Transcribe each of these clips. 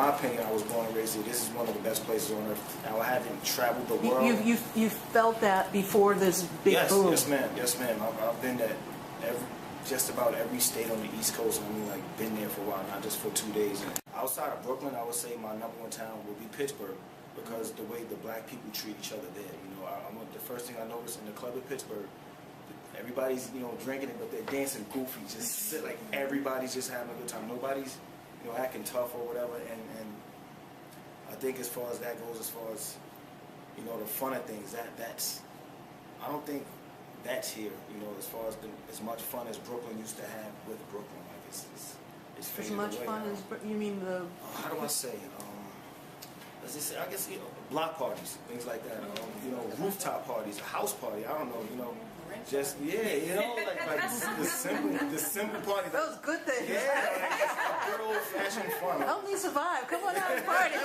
my opinion, I was born and raised here. This is one of the best places on earth. Now, I haven't traveled the world. You felt that before this big boom? Yes, ma'am. Yes, ma'am. I've been to just about every state on the East Coast. I mean, like, been there for a while, not just for 2 days. And outside of Brooklyn, I would say my #1 town would be Pittsburgh, because the way the black people treat each other there. You know, the first thing I noticed in the club in Pittsburgh, everybody's, you know, drinking it, but they're dancing goofy. Just like everybody's just having a good time. Nobody's, you know, acting tough or whatever. And I think as far as that goes, as far as, you know, the fun of things, that's I don't think that's here. You know, as far as as much fun as Brooklyn used to have with Brooklyn, like it's faded away. As much fun as you mean the? How do I say? Let's just say, I guess, you know, block parties, things like that. You know, rooftop parties, a house party. I don't know. You know. Just you know, like the simple party. Those good things. Yeah, like good old fashioned fun. Only survive. Come on out and party.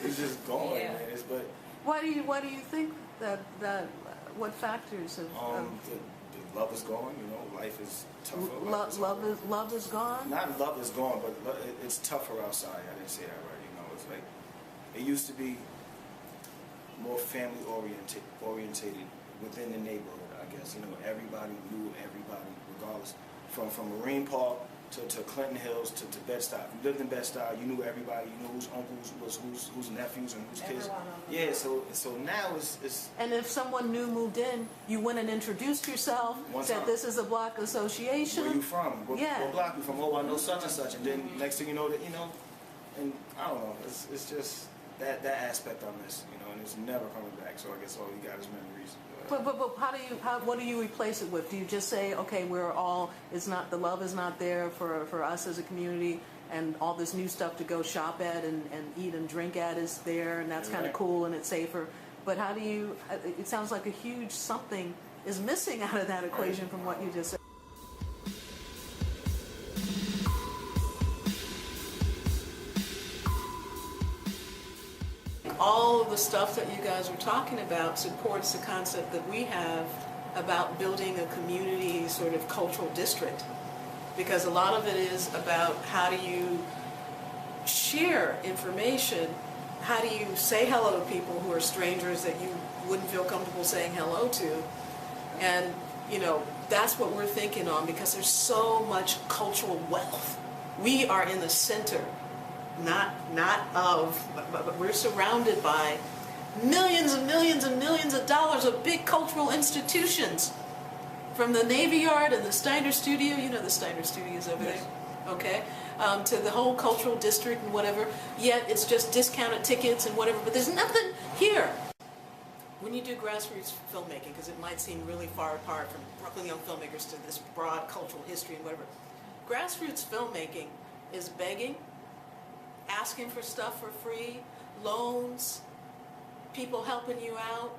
It's just going, man. But why do you think that what factors have? The love is gone. You know, life is tougher. Love is gone. Not love is gone, but it's tougher outside. I didn't say that right. You know, it's like it used to be more family orientated. Within the neighborhood, I guess, you know, everybody knew everybody, regardless, from Marine Park to Clinton Hills to Bed-Stuy. If you lived in Bed-Stuy, you knew everybody. You knew whose uncles was whose nephews and whose kids. Yeah, so now it's. And if someone new moved in, you went and introduced yourself. Said this is a block association. Where you from? What block you from? Oh, I know such and such. And then next thing you know, that you know, and I don't know. It's just that aspect I miss, you know, and it's never coming back. So I guess all you got is memories. But what do you replace it with? Do you just say, okay, the love is not there for us as a community, and all this new stuff to go shop at and eat and drink at is there, and that's kind of cool and it's safer. But how do you? It sounds like a huge something is missing out of that equation from what you just said. All of the stuff that you guys are talking about supports the concept that we have about building a community sort of cultural district, because a lot of it is about how do you share information, how do you say hello to people who are strangers that you wouldn't feel comfortable saying hello to, and you know, that's what we're thinking on, because there's so much cultural wealth. We are in the center. But we're surrounded by millions and millions and millions of dollars of big cultural institutions, from the Navy Yard and the Steiner Studio. You know the Steiner Studios over there, okay? To the whole cultural district and whatever. Yet it's just discounted tickets and whatever. But there's nothing here. When you do grassroots filmmaking, because it might seem really far apart from Brooklyn Young Filmmakers to this broad cultural history and whatever, grassroots filmmaking is begging, asking for stuff for free, loans, people helping you out.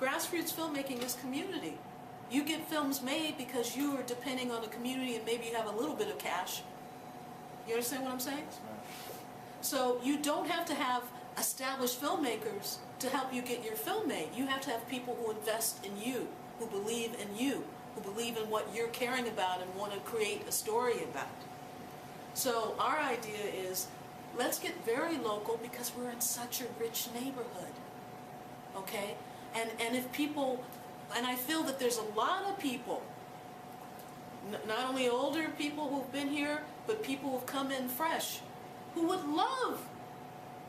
Grassroots filmmaking is community. You get films made because you are depending on the community, and maybe you have a little bit of cash. You understand what I'm saying? So you don't have to have established filmmakers to help you get your film made. You have to have people who invest in you, who believe in you, who believe in what you're caring about and want to create a story about. So our idea is, let's get very local, because we're in such a rich neighborhood, okay? And if people, and I feel that there's a lot of people, not only older people who've been here, but people who've come in fresh, who would love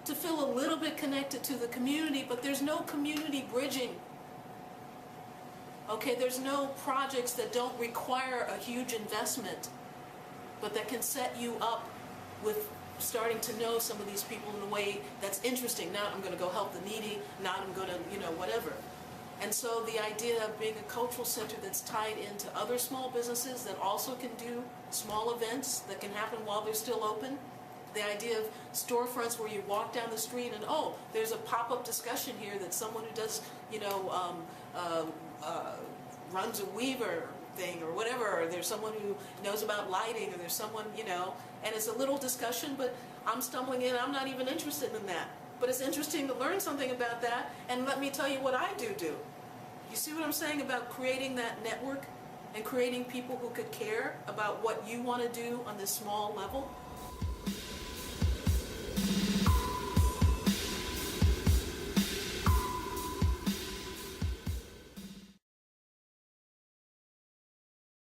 to feel a little bit connected to the community, but there's no community bridging. Okay, there's no projects that don't require a huge investment, but that can set you up with starting to know some of these people in a way that's interesting. Now I'm going to go help the needy, now I'm going to, you know, whatever. And so the idea of being a cultural center that's tied into other small businesses that also can do small events that can happen while they're still open. The idea of storefronts where you walk down the street and, oh, there's a pop-up discussion here that someone who does, you know, runs a Weaver thing or whatever, or there's someone who knows about lighting, or there's someone, you know, and it's a little discussion, but I'm stumbling in, I'm not even interested in that. But it's interesting to learn something about that, and let me tell you what I do. You see what I'm saying about creating that network and creating people who could care about what you want to do on this small level?